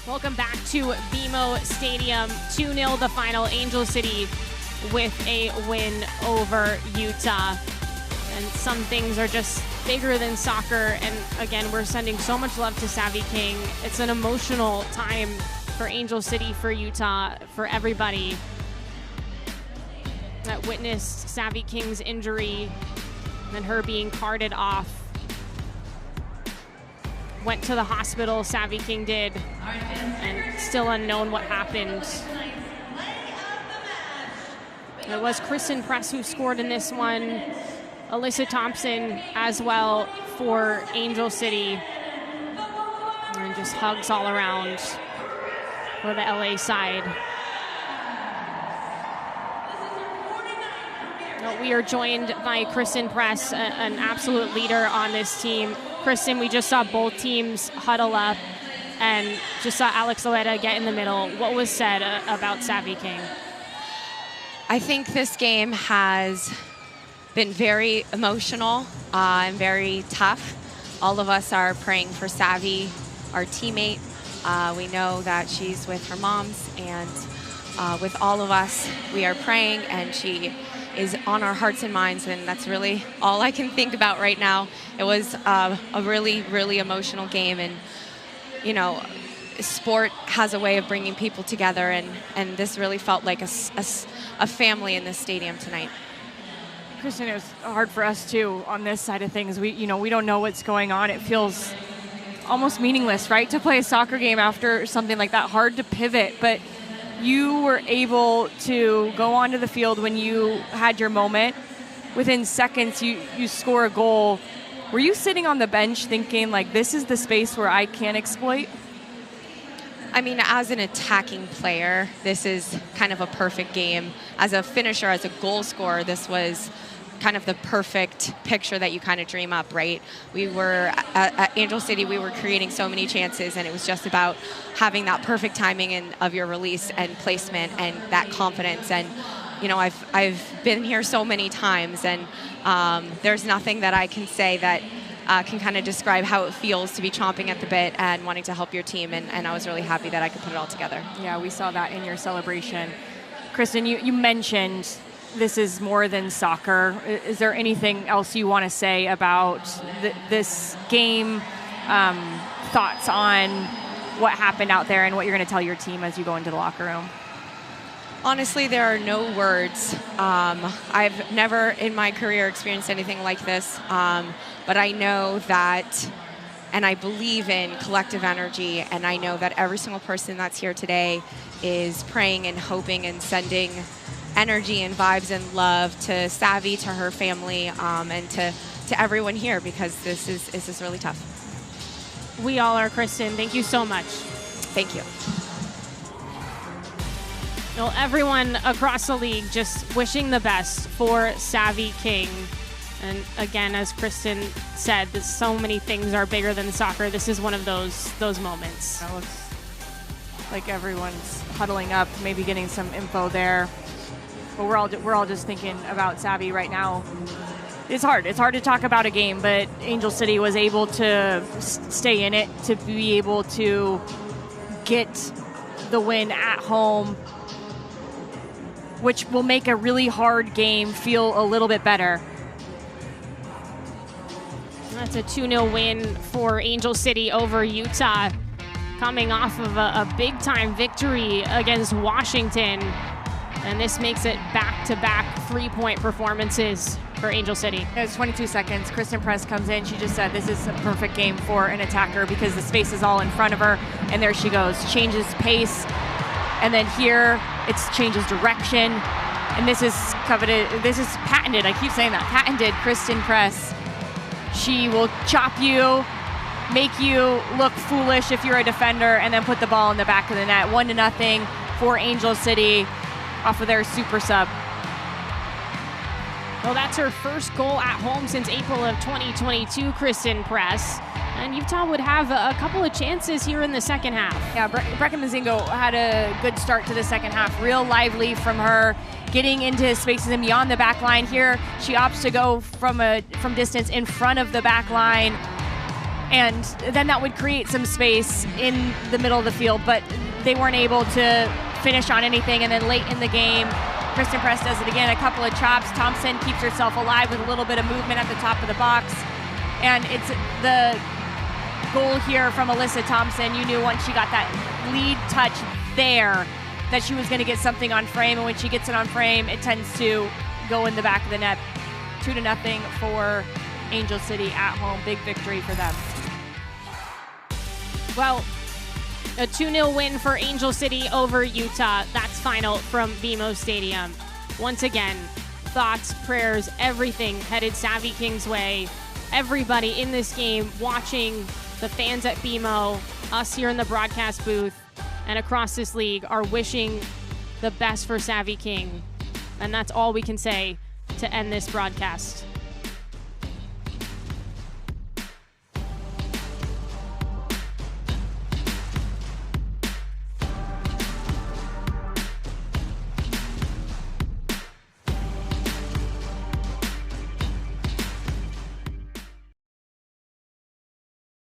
Welcome back to BMO Stadium. 2-0 the final. Angel City with a win over Utah. And some things are just bigger than soccer. And again, we're sending so much love to Savy King. It's an emotional time for Angel City, for Utah, for everybody that witnessed Savy King's injury and her being carted off. Went to the hospital, Savy King did, and still unknown what happened. It was Christen who scored in this one. Alyssa Thompson as well for Angel City. And just hugs all around for the LA side. We are joined by Christen Press, an absolute leader on this team. Christen, we just saw both teams huddle up and just saw Alex Loeta get in the middle. What was said about Savy King? I think this game has been very emotional and very tough. All of us are praying for Savy, our teammate. We know that she's with her moms, and with all of us, we are praying, and she is on our hearts and minds, and that's really all I can think about right now. It was a really, really emotional game, and you know, sport has a way of bringing people together, and this really felt like a family in this stadium tonight. Christen, it was hard for us too on this side of things. We don't know what's going on. It feels almost meaningless, right, to play a soccer game after something like that. Hard to pivot, but you were able to go onto the field when you had your moment. Within seconds, you score a goal. Were you sitting on the bench thinking, like, this is the space where I can exploit? I mean, as an attacking player, this is kind of a perfect game. As a finisher, as a goal scorer, this was kind of the perfect picture that you kind of dream up, right? We were at Angel City, we were creating so many chances, and it was just about having that perfect timing of your release and placement and that confidence. And you know, I've been here so many times, and there's nothing that I can say that can kind of describe how it feels to be chomping at the bit and wanting to help your team, and I was really happy that I could put it all together. Yeah, we saw that in your celebration. Christen, you mentioned this is more than soccer. Is there anything else you want to say about this game, thoughts on what happened out there and what you're going to tell your team as you go into the locker room? Honestly, there are no words. I've never in my career experienced anything like this, but I know that, and I believe in collective energy, and I know that every single person that's here today is praying and hoping and sending energy and vibes and love to Savy, to her family, and to everyone here, because this is really tough. We all are, Christen. Thank you so much. Thank you. Well, everyone across the league just wishing the best for Savy King. And again, as Christen said, so many things are bigger than soccer. This is one of those moments. It looks like everyone's huddling up, maybe getting some info there. But we're all just thinking about Savy right now. It's hard to talk about a game, but Angel City was able to stay in it, to be able to get the win at home, which will make a really hard game feel a little bit better. That's a 2-0 win for Angel City over Utah, coming off of a big-time victory against Washington. And this makes it back-to-back three-point performances for Angel City. It's 22 seconds. Christen Press comes in. She just said this is a perfect game for an attacker because the space is all in front of her. And there she goes. Changes pace. And then here, it changes direction. And this is coveted. This is patented. I keep saying that. Patented Christen Press. She will chop you, make you look foolish if you're a defender, and then put the ball in the back of the net. 1-0 for Angel City off of their super sub. Well, that's her first goal at home since April of 2022, Christen Press. And Utah would have a couple of chances here in the second half. Yeah, Brecca Mazingo had a good start to the second half. Real lively from her, getting into spaces and beyond the back line. Here, she opts to go from distance in front of the back line. And then that would create some space in the middle of the field, but they weren't able to finish on anything. And then late in the game, Christen Press does it again, a couple of chops. Thompson keeps herself alive with a little bit of movement at the top of the box. And it's the goal here from Alyssa Thompson. You knew once she got that lead touch there that she was going to get something on frame. And when she gets it on frame, it tends to go in the back of the net. 2-0 for Angel City at home. Big victory for them. Well, a 2-0 win for Angel City over Utah. That's final from BMO Stadium. Once again, thoughts, prayers, everything headed Savy King's way. Everybody in this game watching, the fans at BMO, us here in the broadcast booth, and across this league are wishing the best for Savy King. And that's all we can say to end this broadcast.